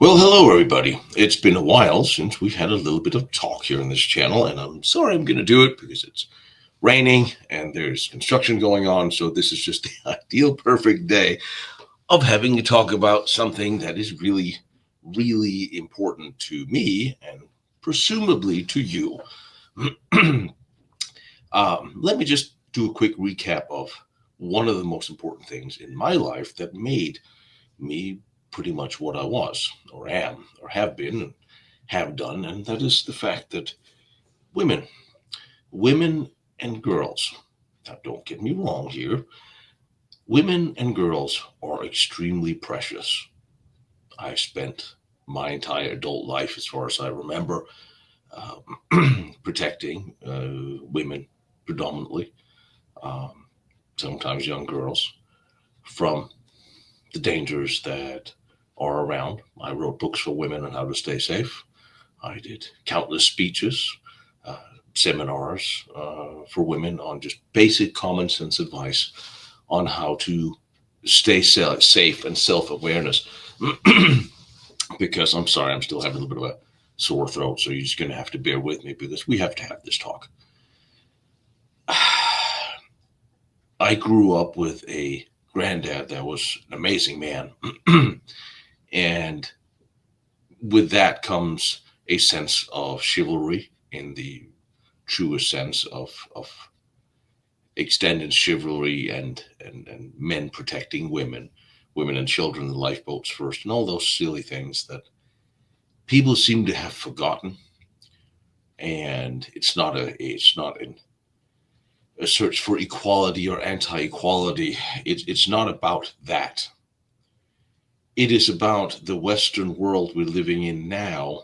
Well, hello, everybody. It's been a while since we've had a little bit of talk here on this channel, and I'm sorry I'm going to do it because it's raining and there's construction going on. So, this is just the ideal, perfect day of having to talk about something that is really, really important to me and presumably to you. Let me just do a quick recap of one of the most important things in my life that made me pretty much what I was, or am, or have been, and have done, and that is the fact that women, women and girls, now don't get me wrong here, women and girls are extremely precious. I spent my entire adult life, as far as I remember, protecting women predominantly, um, sometimes young girls, from the dangers that are around. I wrote books for women on how to stay safe. I did countless speeches, uh, seminars for women on just basic common sense advice on how to stay safe and self awareness. Because I'm sorry, I'm still having a little bit of a sore throat, so you're just going to have to bear with me because we have to have this talk. I grew up with a granddad that was an amazing man. And with that comes a sense of chivalry in the truest sense of extended chivalry and men protecting women and children in lifeboats first, and all those silly things that people seem to have forgotten. And it's not a search for equality or anti-equality. It's not about that. It is about the Western world we're living in now,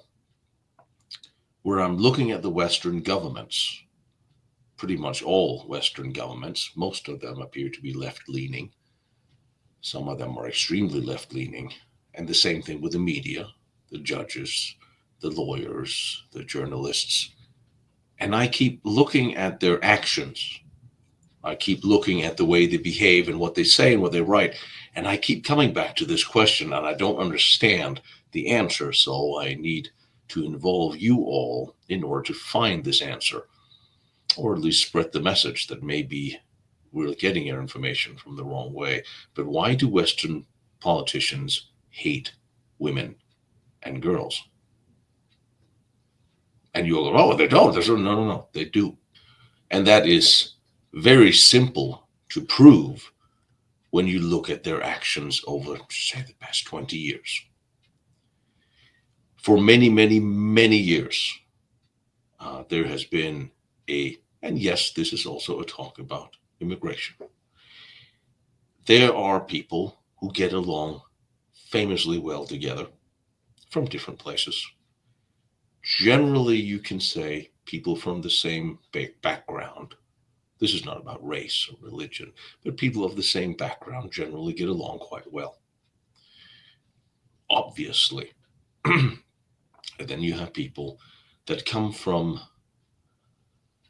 where I'm looking at the Western governments, pretty much all Western governments. Most of them appear to be left leaning. Some of them are extremely left leaning. And the same thing with the media, the judges, the lawyers, the journalists. And I keep looking at their actions. I keep looking at the way they behave and what they say and what they write. And I keep coming back to this question, and I don't understand the answer. So I need to involve you all in order to find this answer, or at least spread the message that maybe we're getting our information from the wrong way. But why do Western politicians hate women and girls? And you'll go, oh, they don't. No, they do. And that is very simple to prove when you look at their actions over, say, the past 20 years. For many, many, many years, there has been and yes, this is also a talk about immigration. There are people who get along famously well together from different places. Generally, you can say people from the same background. This is not about race or religion, but people of the same background generally get along quite well. Obviously. And then you have people that come from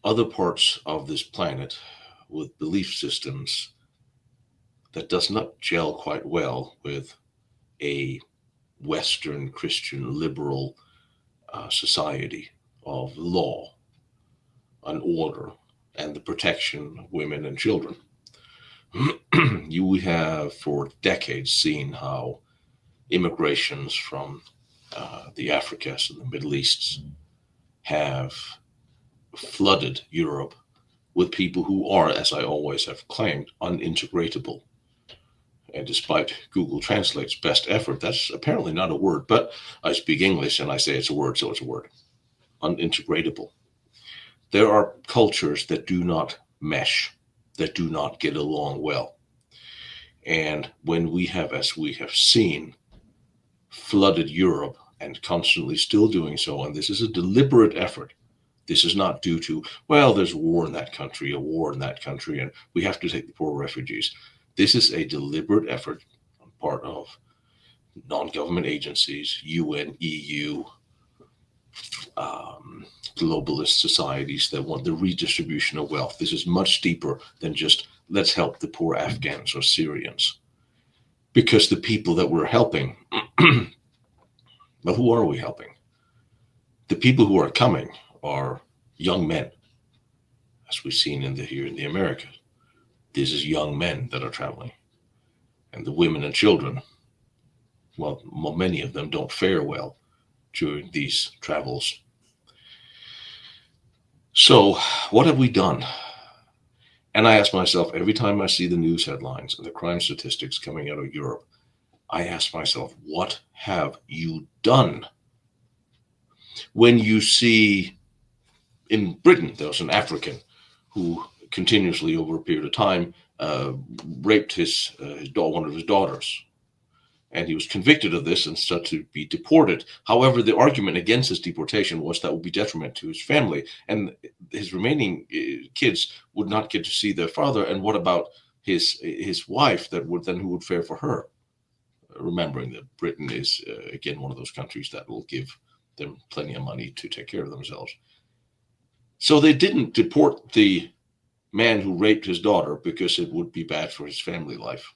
other parts of this planet with belief systems that does not gel quite well with a Western Christian liberal society of law and order and the protection of women and children. You have for decades seen how immigrations from the Africas and the Middle Easts have flooded Europe with people who are, as I always have claimed, unintegratable. And despite Google Translate's best effort, that's apparently not a word, but I speak English and I say it's a word, so it's a word. Unintegratable. There are cultures that do not mesh, that do not get along well. And when we have, as we have seen, flooded Europe and constantly still doing so, and this is a deliberate effort. This is not due to, well, there's a war in that country, a war in that country, and we have to take the poor refugees. This is a deliberate effort on part of non-government agencies, UN, EU, globalist societies that want the redistribution of wealth. This is much deeper than just let's help the poor Afghans or Syrians. Because the people that we're helping But who are we helping? The people who are coming are young men, as we've seen here in the Americas. This is young men that are traveling. And the women and children, well, many of them don't fare well during these travels. So, what have we done? And I ask myself every time I see the news headlines and the crime statistics coming out of Europe, I ask myself, what have you done? When you see in Britain, there was an African who continuously, over a period of time, raped one of his daughters. And he was convicted of this and started to be deported. However, the argument against his deportation was that would be detriment to his family, and his remaining kids would not get to see their father. And what about his wife who would fare for her? Remembering that Britain is again one of those countries that will give them plenty of money to take care of themselves. So they didn't deport the man who raped his daughter because it would be bad for his family life.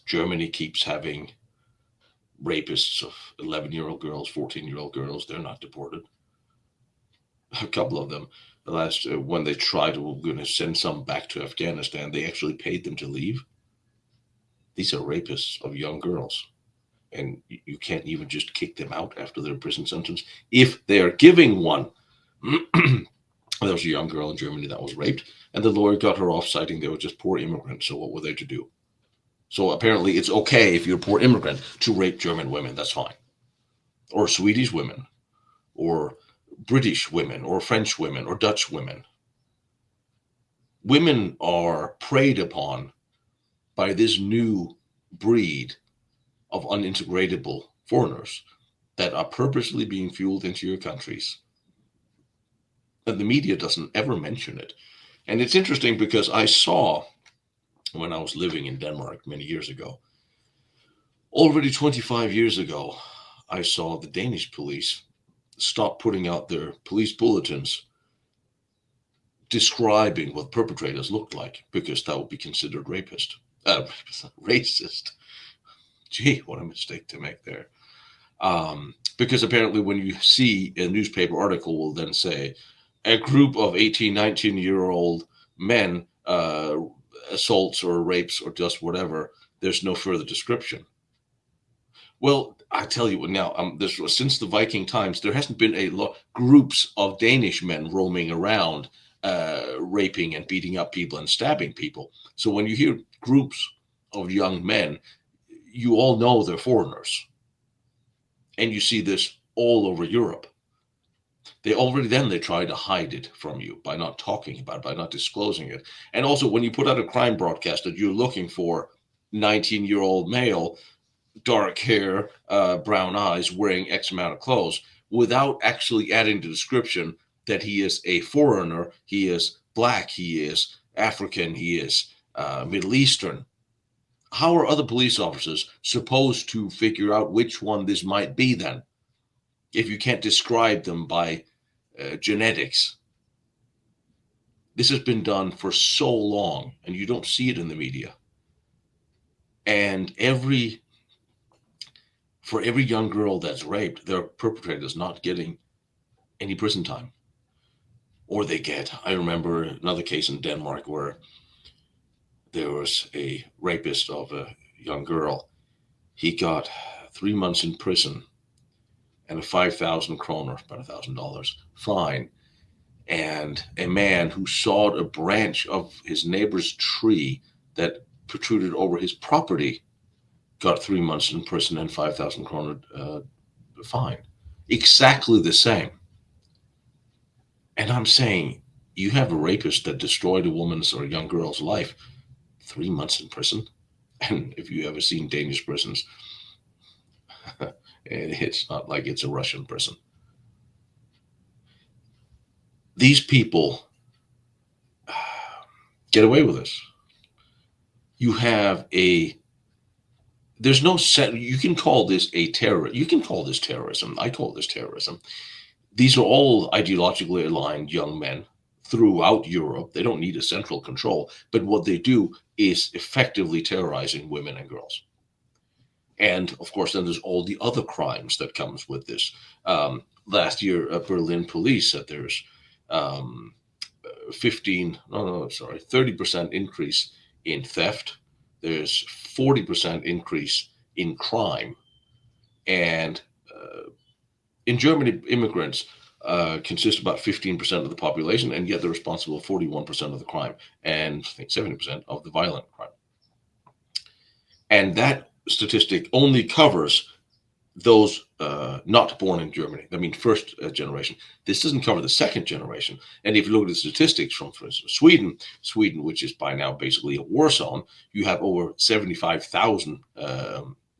Germany keeps having rapists of 11-year-old girls, 14-year-old girls. They're not deported. A couple of them, when they tried to send some back to Afghanistan, they actually paid them to leave. These are rapists of young girls. And you can't even just kick them out after their prison sentence if they are giving one. There was a young girl in Germany that was raped, and the lawyer got her off, citing they were just poor immigrants. So what were they to do? So apparently it's okay if you're a poor immigrant to rape German women. That's fine. Or Swedish women, or British women, or French women, or Dutch women. Women are preyed upon by this new breed of unintegratable foreigners that are purposely being fueled into your countries. And the media doesn't ever mention it. And it's interesting because I saw, when I was living in Denmark many years ago, already 25 years ago, I saw the Danish police stop putting out their police bulletins describing what perpetrators looked like, because that would be considered racist. Gee, what a mistake to make there. Because apparently when you see a newspaper article will then say, a group of 18, 19-year-old men assaults or rapes or just whatever, there's no further description. Well, I tell you what now, since the Viking times, there hasn't been a lot groups of Danish men roaming around raping and beating up people and stabbing people. So when you hear groups of young men, you all know they're foreigners. And you see this all over Europe. They try to hide it from you by not talking about it, by not disclosing it. And also, when you put out a crime broadcast that you're looking for 19-year-old male, dark hair, brown eyes, wearing X amount of clothes, without actually adding the description that he is a foreigner, he is black, he is African, he is Middle Eastern. How are other police officers supposed to figure out which one this might be then, if you can't describe them by genetics? This has been done for so long, and you don't see it in the media. And for every young girl that's raped, their perpetrator is not getting any prison time. Or I remember another case in Denmark where there was a rapist of a young girl. He got 3 months in prison and a 5,000 kroner, about $1,000 fine. And a man who sawed a branch of his neighbor's tree that protruded over his property got 3 months in prison and 5,000 kroner fine. Exactly the same. And I'm saying, you have a rapist that destroyed a woman's or a young girl's life, 3 months in prison. And if you ever seen Danish prisons, it's not like it's a Russian prison. These people get away with this. There's no set. You can call this a terror. You can call this terrorism. I call this terrorism. These are all ideologically aligned young men throughout Europe. They don't need a central control, but what they do is effectively terrorizing women and girls. And of course, then there's all the other crimes that comes with this. Last year, Berlin police said there's 30% increase in theft. There's 40% increase in crime. And in Germany, immigrants consist about 15% of the population, and yet they're responsible for 41% of the crime and I think 70% of the violent crime. And that statistic only covers those not born in Germany. I mean, first generation. This doesn't cover the second generation. And if you look at the statistics from, for instance, Sweden, which is by now basically a war zone, you have over 75,000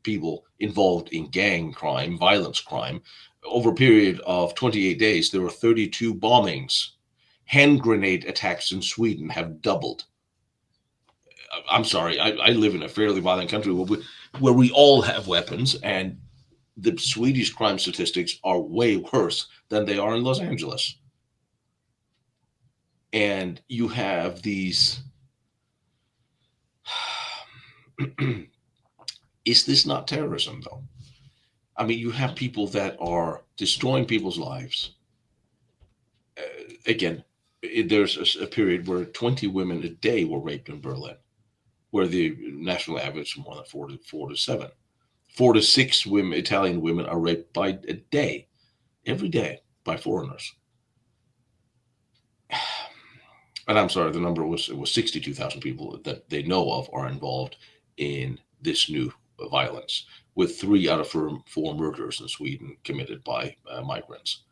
people involved in gang crime, violence crime. Over a period of 28 days, there were 32 bombings. Hand grenade attacks in Sweden have doubled. I'm sorry, I live in a fairly violent country where we all have weapons, and the Swedish crime statistics are way worse than they are in Los Angeles. And you have these. Is this not terrorism, though? I mean, you have people that are destroying people's lives. Again, there's a period where 20 women a day were raped in Berlin, where the national average is more than 4 to 7. 4 to 6 women, Italian women, are raped by a day, every day, by foreigners. And I'm sorry, the number was 62,000 people that they know of are involved in this new violence, with 3 out of 4 murders in Sweden committed by migrants.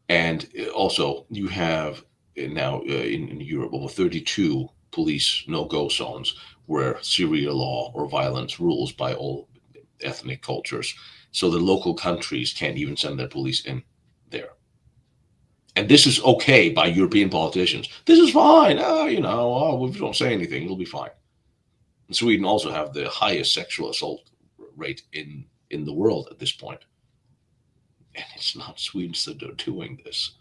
And also, you have now in Europe over 32 police no-go zones where Sharia law or violence rules by all ethnic cultures. So the local countries can't even send their police in there. And this is okay by European politicians. This is fine. If you don't say anything, it'll be fine. And Sweden also have the highest sexual assault rate in the world at this point. And it's not Swedes that are doing this.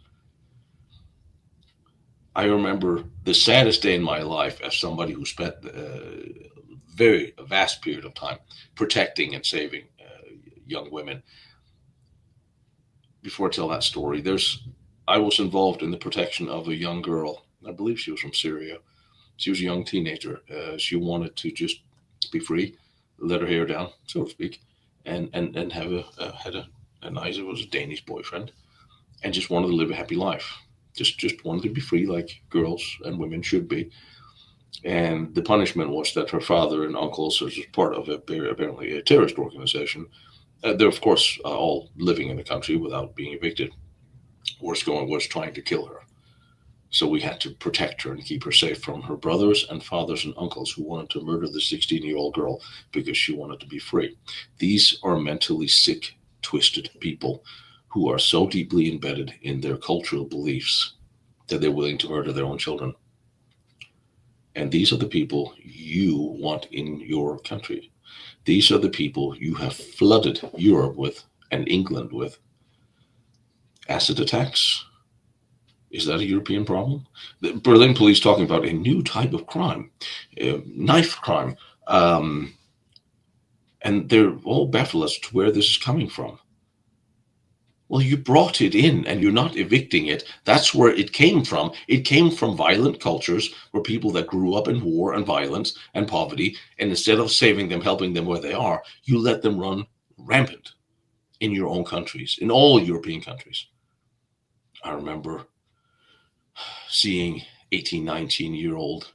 I remember the saddest day in my life as somebody who spent a vast period of time protecting and saving young women. Before I tell that story, I was involved in the protection of a young girl. I believe she was from Syria. She was a young teenager. She wanted to just be free, let her hair down, so to speak, and have a nice, it was a Danish boyfriend, and just wanted to live a happy life. Just wanted to be free like girls and women should be. And the punishment was that her father and uncles, as part of apparently a terrorist organization, they're of course all living in the country without being evicted, was trying to kill her. So we had to protect her and keep her safe from her brothers and fathers and uncles who wanted to murder the 16-year-old girl because she wanted to be free. These are mentally sick, twisted people who are so deeply embedded in their cultural beliefs that they're willing to murder their own children. And these are the people you want in your country. These are the people you have flooded Europe with and England with. Acid attacks. Is that a European problem? The Berlin police talking about a new type of crime, knife crime. And they're all baffled as to where this is coming from. Well, you brought it in and you're not evicting it. That's where it came from. It came from violent cultures where people that grew up in war and violence and poverty, and instead of saving them, helping them where they are, you let them run rampant in your own countries, in all European countries. I remember seeing 18, 19-year-old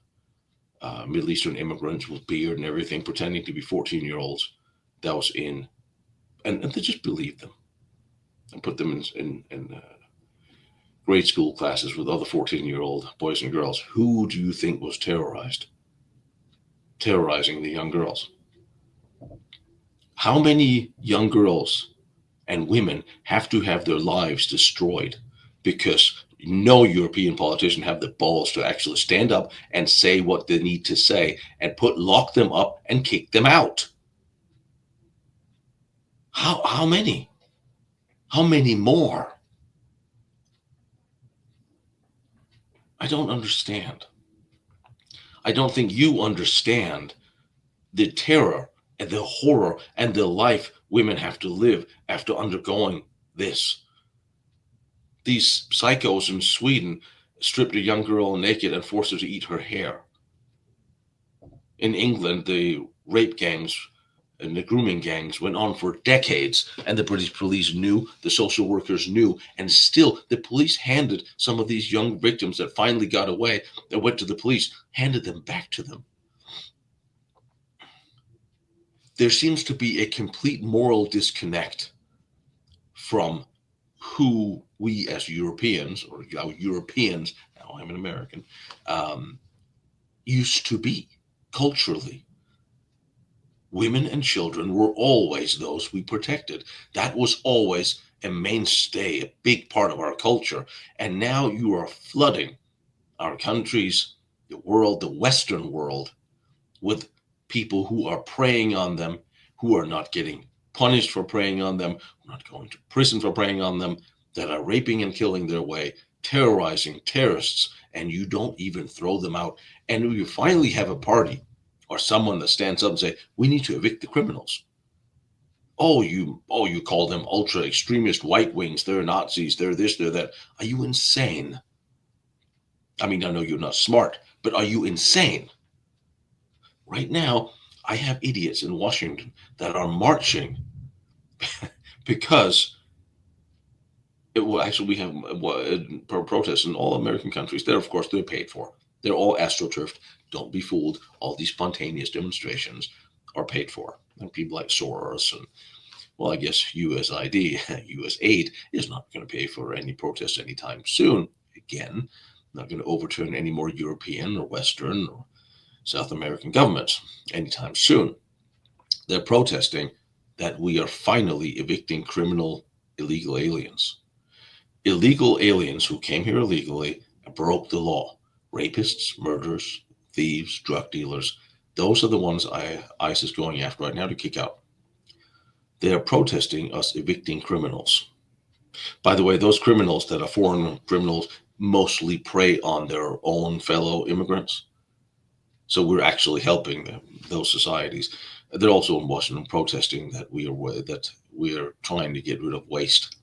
Middle Eastern immigrants with beard and everything, pretending to be 14-year-olds. That was in, and they just believed them and put them in grade school classes with other 14-year-old boys and girls. Who do you think was terrorizing the young girls? How many young girls and women have to have their lives destroyed because no European politician have the balls to actually stand up and say what they need to say and lock them up and kick them out? How many? How many more? I don't understand. I don't think you understand the terror and the horror and the life women have to live after undergoing this. These psychos in Sweden stripped a young girl naked and forced her to eat her hair. In England, the rape gangs and the grooming gangs went on for decades, and the British police knew, the social workers knew, and still the police handed some of these young victims that finally got away and went to the police, handed them back to them. There seems to be a complete moral disconnect from who we as Europeans, or Europeans, now I'm an American, um, used to be culturally. Women and children were always those we protected. That was always a mainstay, a big part of our culture. And now you are flooding our countries, the world, the Western world, with people who are preying on them, who are not getting punished for preying on them, who are not going to prison for preying on them, that are raping and killing their way, terrorizing terrorists, and you don't even throw them out. And you finally have a party or someone that stands up and say, we need to evict the criminals. Oh, you call them ultra extremist white wings, they're Nazis, they're this, they're that. Are you insane? I mean, I know you're not smart, but are you insane? Right now, I have idiots in Washington that are marching because well, actually we have protests in all American countries. They're, of course, they're paid for. They're all astroturfed. Don't be fooled. All these spontaneous demonstrations are paid for. And people like Soros and, well, I guess USID, US aid is not going to pay for any protests anytime soon. Again, not going to overturn any more European or Western or South American governments anytime soon. They're protesting that we are finally evicting criminal illegal aliens. Illegal aliens who came here illegally and broke the law. Rapists, murderers, thieves, drug dealers. Those are the ones ICE is going after right now to kick out. They are protesting us evicting criminals. By the way, those criminals that are foreign criminals mostly prey on their own fellow immigrants. So we're actually helping them, those societies. They're also in Washington protesting that we are trying to get rid of waste,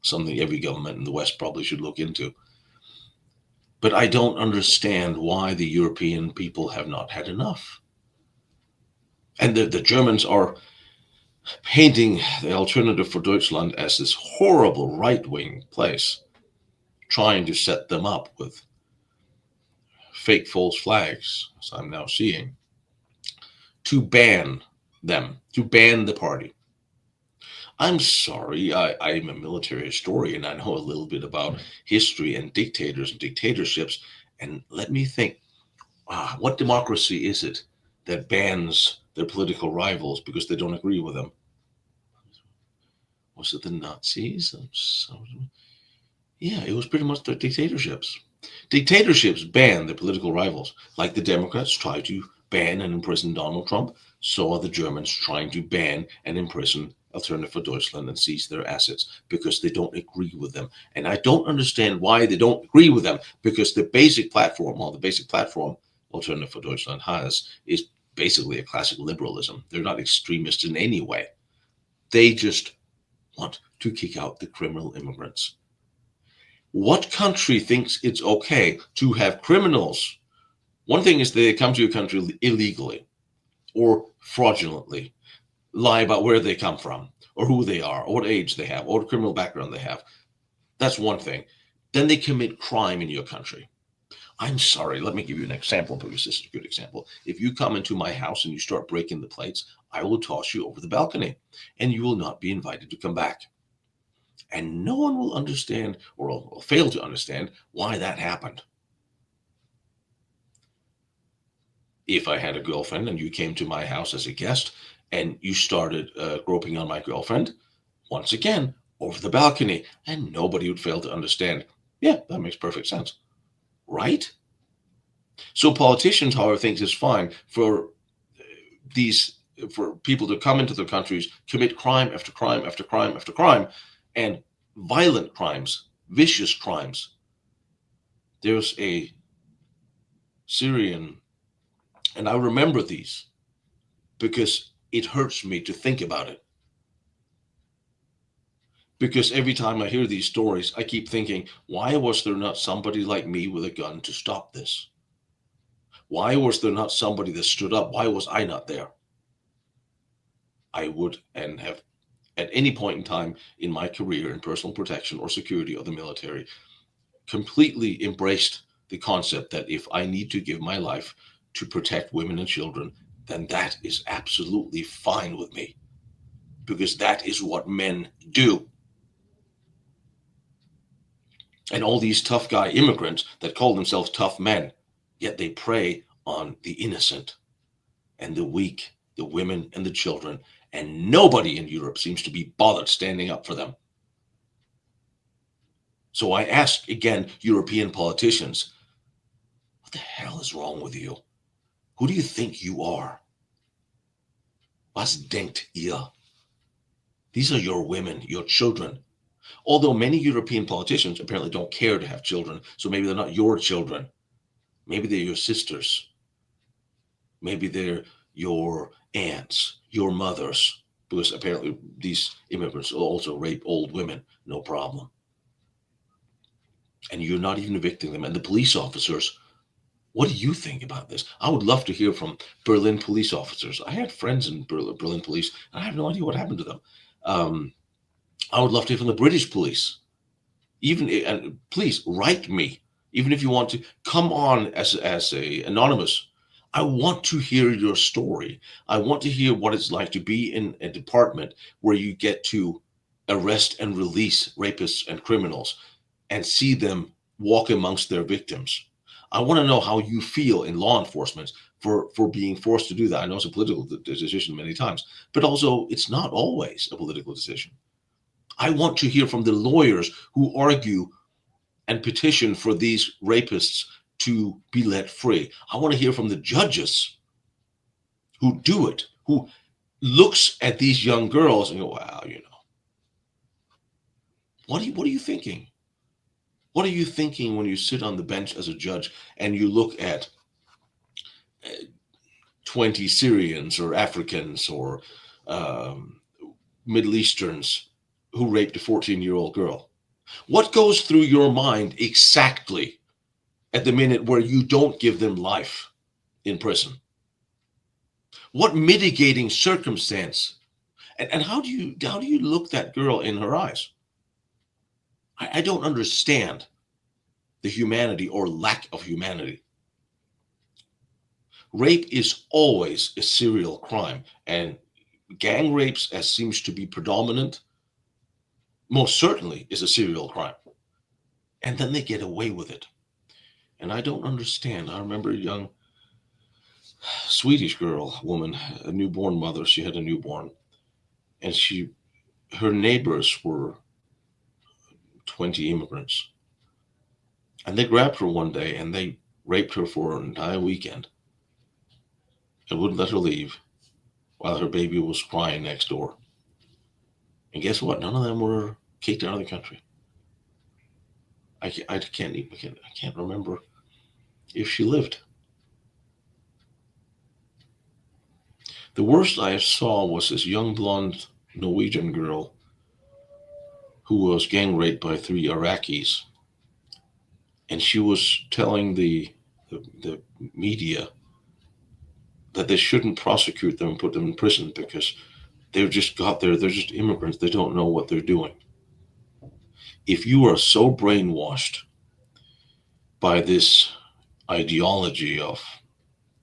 something every government in the West probably should look into. But I don't understand why the European people have not had enough. And the Germans are painting the Alternative for Deutschland as this horrible right wing place, trying to set them up with fake false flags, as I'm now seeing, to ban them, to ban the party. I'm sorry, I'm a military historian. I know a little bit about history and dictators and dictatorships. And let me think, what democracy is it that bans their political rivals because they don't agree with them? Was it the Nazis? Yeah, it was pretty much the dictatorships. Dictatorships ban their political rivals, like the Democrats try to ban and imprison Donald Trump. So are the Germans trying to ban and imprison Alternative for Deutschland and seize their assets because they don't agree with them. And I don't understand why they don't agree with them, because the basic platform, Alternative for Deutschland has, is basically a classic liberalism. They're not extremists in any way. They just want to kick out the criminal immigrants. What country thinks it's okay to have criminals? One thing is they come to your country illegally or fraudulently, lie about where they come from or who they are or what age they have or what criminal background they have. That's one thing. Then they commit crime in your country. I'm sorry, let me give you an example because this is a good example. If you come into my house and you start breaking the plates, I will toss you over the balcony and you will not be invited to come back. And no one will understand or will fail to understand why that happened. If I had a girlfriend and you came to my house as a guest and you started groping on my girlfriend, once again, over the balcony, and nobody would fail to understand. Yeah, that makes perfect sense. Right? So politicians, however, think it's fine these for people to come into their countries, commit crime after crime after crime after crime, and violent crimes, vicious crimes. There's a Syrian, and I remember these because it hurts me to think about it. Because every time I hear these stories, I keep thinking, why was there not somebody like me with a gun to stop this? Why was there not somebody that stood up? Why was I not there? I would and have at any point in time in my career in personal protection or security or the military completely embraced the concept that if I need to give my life to protect women and children, then that is absolutely fine with me, because that is what men do. And all these tough guy immigrants that call themselves tough men, yet they prey on the innocent and the weak, the women and the children, and nobody in Europe seems to be bothered standing up for them. So I ask again, European politicians, what the hell is wrong with you? Who do you think you are? Was denkt ihr? These are your women, your children. Although many European politicians apparently don't care to have children, so maybe they're not your children. Maybe they're your sisters. Maybe they're your aunts, your mothers, because apparently these immigrants will also rape old women, no problem. And you're not even evicting them. And the police officers, what do you think about this? I would love to hear from Berlin police officers. I had friends in Berlin police, and I have no idea what happened to them. I would love to hear from the British police. Even and please write me, even if you want to come on as a anonymous. I want to hear your story. I want to hear what it's like to be in a department where you get to arrest and release rapists and criminals and see them walk amongst their victims. I want to know how you feel in law enforcement for being forced to do that. I know it's a political decision many times, but also it's not always a political decision. I want to hear from the lawyers who argue and petition for these rapists to be let free. I want to hear from the judges who do it, who looks at these young girls and go, wow, what are you thinking? What are you thinking when you sit on the bench as a judge and you look at 20 Syrians or Africans or Middle Easterns who raped a 14-year-old girl? What goes through your mind exactly at the minute where you don't give them life in prison? What mitigating circumstance? And how do you look that girl in her eyes? I don't understand the humanity or lack of humanity. Rape is always a serial crime, and gang rapes, as seems to be predominant, most certainly is a serial crime. And then they get away with it. And I don't understand. I remember a young Swedish woman, a newborn mother. She had a newborn, and her neighbors were 20 immigrants, and they grabbed her one day and they raped her for an entire weekend and wouldn't let her leave while her baby was crying next door. And guess what? None of them were kicked out of the country. I can't remember if she lived. The worst I saw was this young blonde Norwegian girl who was gang raped by 3 Iraqis, and she was telling the media that they shouldn't prosecute them and put them in prison because they've just got there. They're just immigrants. They don't know what they're doing. If you are so brainwashed by this ideology of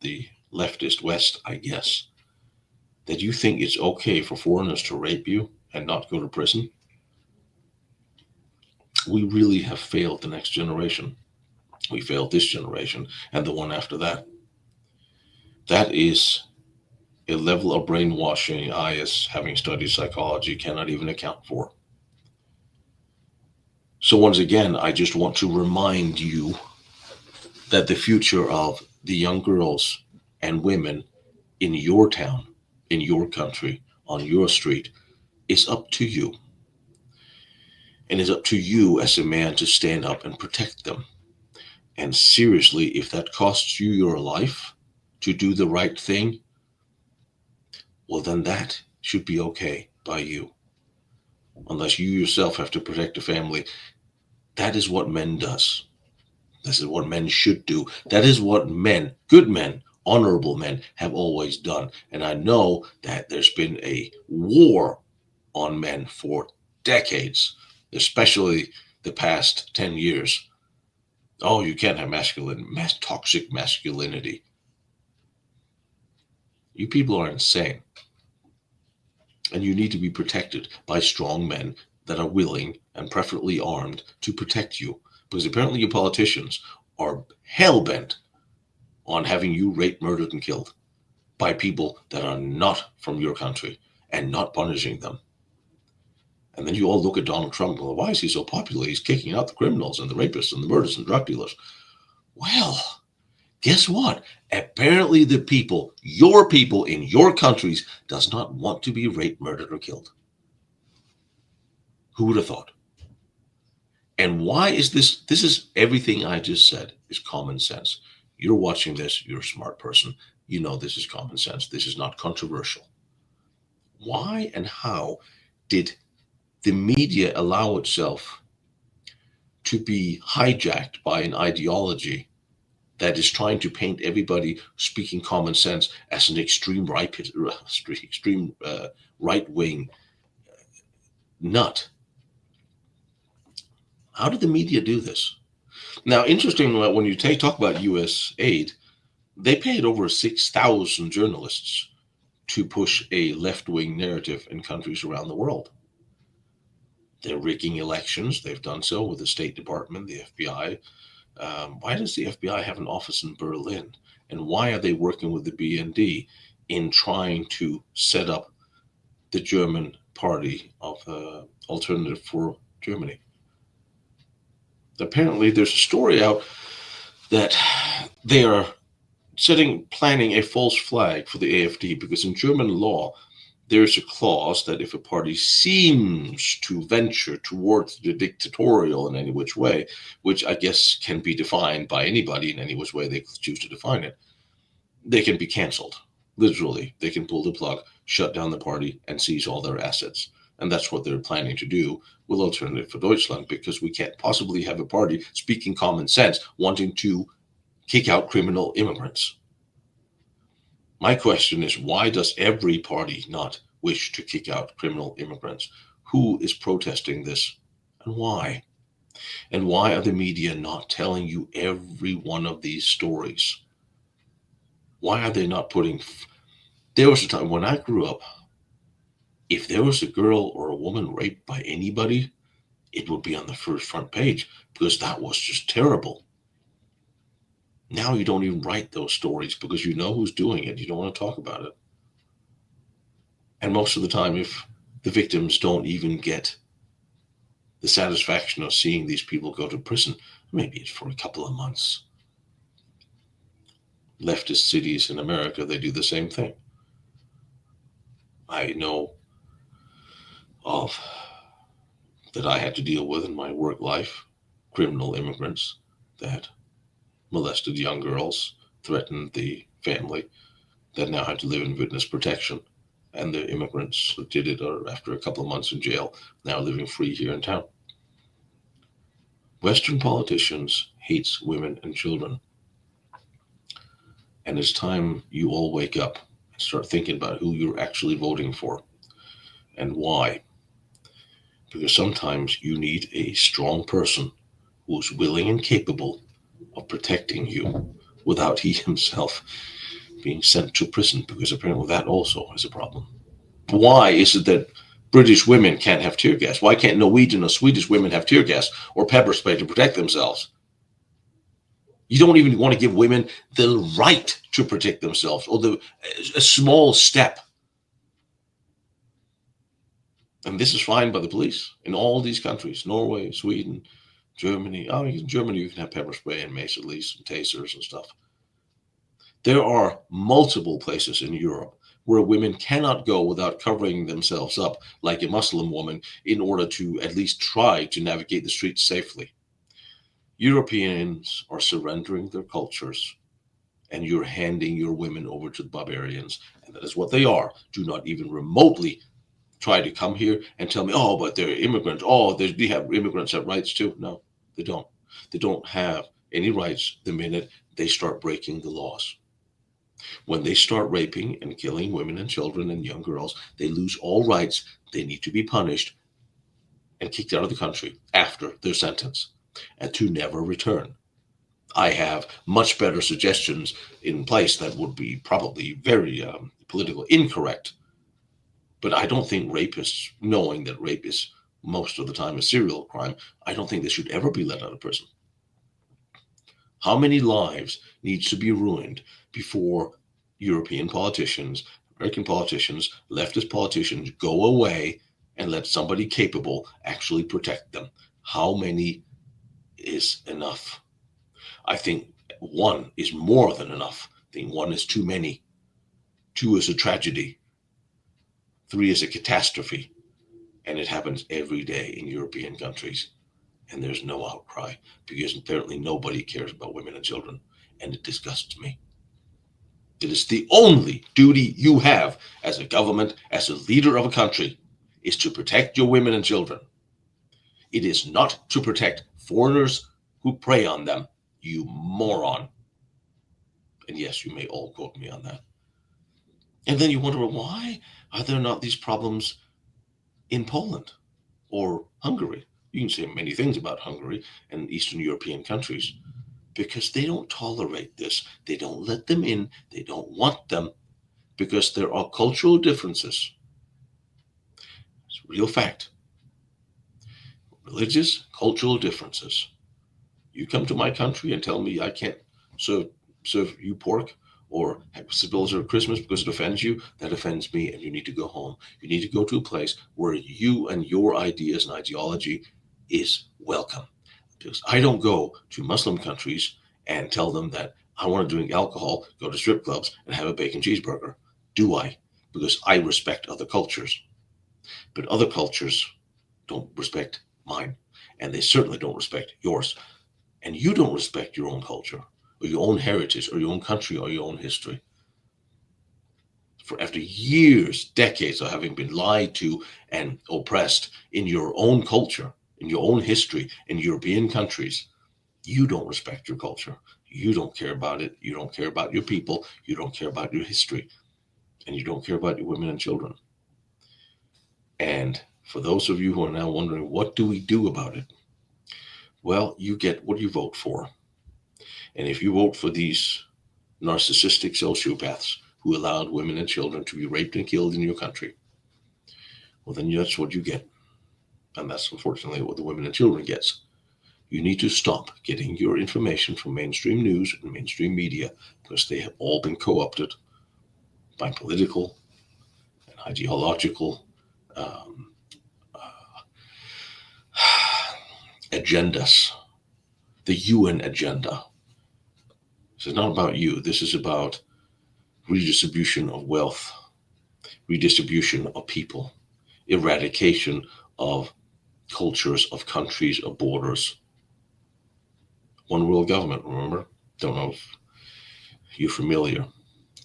the leftist West, I guess, that you think it's okay for foreigners to rape you and not go to prison, we really have failed the next generation. We failed this generation and the one after that. That is a level of brainwashing I, as having studied psychology, cannot even account for. So once again, I just want to remind you that the future of the young girls and women in your town, in your country, on your street is up to you. And it's up to you as a man to stand up and protect them. And seriously, if that costs you your life to do the right thing, well, then that should be okay by you, unless you yourself have to protect the family. That is what men does. This is what men should do. That is what men, good men, honorable men, have always done. And I know that there's been a war on men for decades, especially the past 10 years. Oh, you can't have toxic masculinity. You people are insane. And you need to be protected by strong men that are willing and preferably armed to protect you. Because apparently, your politicians are hell bent on having you raped, murdered, and killed by people that are not from your country and not punishing them. And then you all look at Donald Trump. Well, why is he so popular? He's kicking out the criminals and the rapists and the murderers and drug dealers. Well, guess what? Apparently the people, your people in your countries, does not want to be raped, murdered, or killed. Who would have thought? And why is this? This is everything I just said is common sense. You're watching this, you're a smart person. You know this is common sense. This is not controversial. Why and how did the media allow itself to be hijacked by an ideology that is trying to paint everybody speaking common sense as an extreme right wing nut? How did the media do this? Now, interestingly, when you talk about U.S. aid, they paid over 6,000 journalists to push a left-wing narrative in countries around the world. They're rigging elections. They've done so with the State Department, the FBI. Why does the FBI have an office in Berlin? And why are they working with the BND in trying to set up the German party of Alternative for Germany? Apparently, there's a story out that they are planning a false flag for the AfD, because in German law, there's a clause that if a party seems to venture towards the dictatorial in any which way, which I guess can be defined by anybody in any which way they choose to define it, they can be canceled. Literally, they can pull the plug, shut down the party, and seize all their assets. And that's what they're planning to do with Alternative for Deutschland, because we can't possibly have a party speaking common sense wanting to kick out criminal immigrants. My question is, why does every party not wish to kick out criminal immigrants? Who is protesting this and why? And why are the media not telling you every one of these stories? Why are they not putting... There was a time when I grew up, if there was a girl or a woman raped by anybody, it would be on the first front page, because that was just terrible. Now you don't even write those stories because you know who's doing it. You don't want to talk about it. And most of the time, if the victims don't even get the satisfaction of seeing these people go to prison, maybe it's for a couple of months. Leftist cities in America, they do the same thing. I know of that I had to deal with in my work life, criminal immigrants that molested young girls, threatened the family, that now have to live in witness protection. And the immigrants who did it are, after a couple of months in jail, now living free here in town. Western politicians hates women and children. And it's time you all wake up and start thinking about who you're actually voting for and why. Because sometimes you need a strong person who's willing and capable of protecting you without he himself being sent to prison, because apparently that also is a problem. Why is it that British women can't have tear gas? Why can't Norwegian or Swedish women have tear gas or pepper spray to protect themselves? You don't even want to give women the right to protect themselves, or a small step. And this is fine by the police in all these countries: Norway, Sweden, Germany. Oh, in Germany you can have pepper spray and mace at least, and tasers and stuff. There are multiple places in Europe where women cannot go without covering themselves up like a Muslim woman in order to at least try to navigate the streets safely. Europeans are surrendering their cultures and you're handing your women over to the barbarians. And that is what they are. Do not even remotely try to come here and tell me, oh, but they're immigrants. Oh, they have immigrants have rights too. No, they don't. They don't have any rights the minute they start breaking the laws. When they start raping and killing women and children and young girls, they lose all rights. They need to be punished and kicked out of the country after their sentence and to never return. I have much better suggestions in place that would be probably very politically incorrect. But I don't think rapists, knowing that rape is most of the time a serial crime, I don't think they should ever be let out of prison. How many lives needs to be ruined before European politicians, American politicians, leftist politicians go away and let somebody capable actually protect them? How many is enough? I think one is more than enough. I think one is too many. Two is a tragedy. Three is a catastrophe. And it happens every day in European countries. And there's no outcry because apparently nobody cares about women and children. And it disgusts me. It is the only duty you have as a government, as a leader of a country, is to protect your women and children. It is not to protect foreigners who prey on them, you moron. And yes, you may all quote me on that. And then you wonder, why are there not these problems in Poland or Hungary? You can say many things about Hungary and Eastern European countries because they don't tolerate this. They don't let them in. They don't want them because there are cultural differences. It's a real fact. Religious, cultural differences. You come to my country and tell me I can't serve you pork or celebrate Christmas because it offends you, that offends me, and you need to go home. You need to go to a place where you and your ideas and ideology is welcome. Because I don't go to Muslim countries and tell them that I want to drink alcohol, go to strip clubs, and have a bacon cheeseburger. Do I? Because I respect other cultures. But other cultures don't respect mine, and they certainly don't respect yours. And you don't respect your own culture or your own heritage or your own country or your own history. For after years, decades of having been lied to and oppressed in your own culture, in your own history, in European countries, you don't respect your culture. You don't care about it. You don't care about your people. You don't care about your history. And you don't care about your women and children. And for those of you who are now wondering, what do we do about it? Well, you get what you vote for. And if you vote for these narcissistic sociopaths who allowed women and children to be raped and killed in your country, well, then that's what you get. And that's unfortunately what the women and children gets. You need to stop getting your information from mainstream news and mainstream media because they have all been co-opted by political and ideological um, agendas. The UN agenda. This is not about you. This is about redistribution of wealth, redistribution of people, eradication of cultures, of countries, of borders. One world government, remember? Don't know if you're familiar.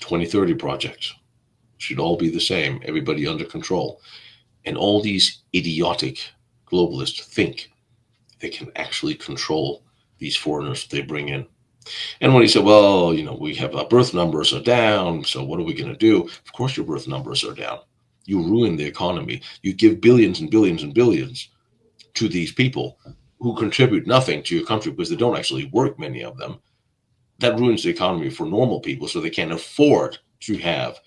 2030 projects should all be the same, everybody under control. And all these idiotic globalists think they can actually control these foreigners they bring in. And when he said, well, we have our birth numbers are down, so what are we going to do? Of course, your birth numbers are down. You ruin the economy. You give billions and billions and billions to these people who contribute nothing to your country because they don't actually work, many of them. That ruins the economy for normal people, so they can't afford to have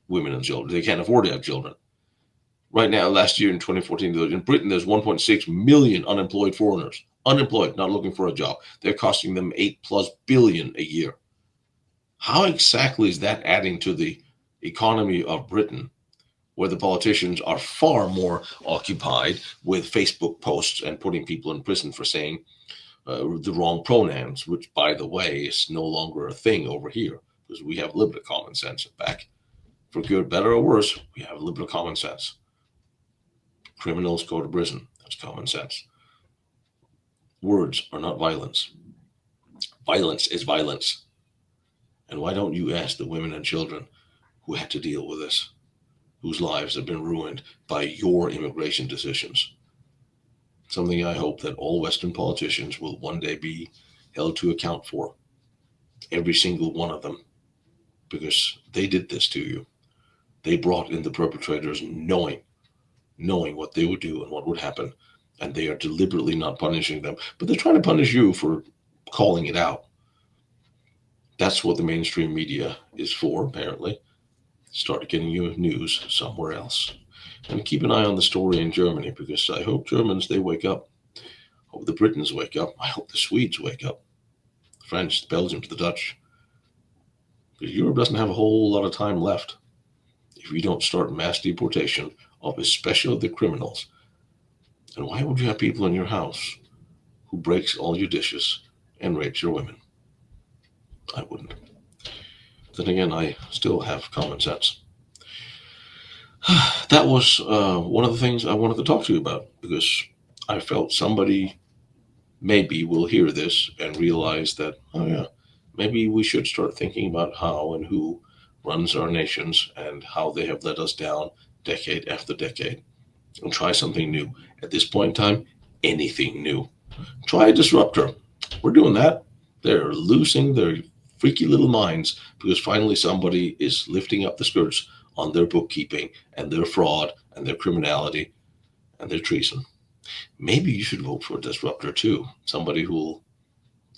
women and children. They can't afford to have children. Right now, last year in 2014, in Britain, there's 1.6 million unemployed foreigners. Unemployed, not looking for a job. They're costing them 8+ billion a year. How exactly is that adding to the economy of Britain, where the politicians are far more occupied with Facebook posts and putting people in prison for saying the wrong pronouns, which, by the way, is no longer a thing over here because we have a little bit of common sense back. For good, better, or worse, we have a little bit of common sense. Criminals go to prison. That's common sense. Words are not violence. Violence is violence. And why don't you ask the women and children who had to deal with this, whose lives have been ruined by your immigration decisions? Something I hope that all Western politicians will one day be held to account for, every single one of them, because they did this to you. They brought in the perpetrators knowing what they would do and what would happen, and they are deliberately not punishing them, but they're trying to punish you for calling it out. That's what the mainstream media is for, apparently. Start getting you news somewhere else. And keep an eye on the story in Germany, because I hope Germans, they wake up. I hope the Britons wake up. I hope the Swedes wake up. The French, the Belgians, the Dutch. Because Europe doesn't have a whole lot of time left if you don't start mass deportation of especially the criminals. And why would you have people in your house who breaks all your dishes and rapes your women? I wouldn't. Then again, I still have common sense. That was one of the things I wanted to talk to you about, because I felt somebody maybe will hear this and realize that, oh yeah, maybe we should start thinking about how and who runs our nations and how they have let us down decade after decade, and try something new. At this point in time, anything new. Try a disruptor. We're doing that. They're losing their freaky little minds because finally somebody is lifting up the skirts on their bookkeeping and their fraud and their criminality and their treason. Maybe you should vote for a disruptor too. Somebody who will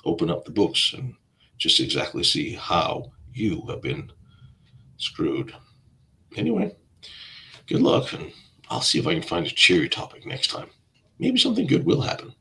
open up the books and just exactly see how you have been screwed. Anyway, good luck, and I'll see if I can find a cheery topic next time. Maybe something good will happen.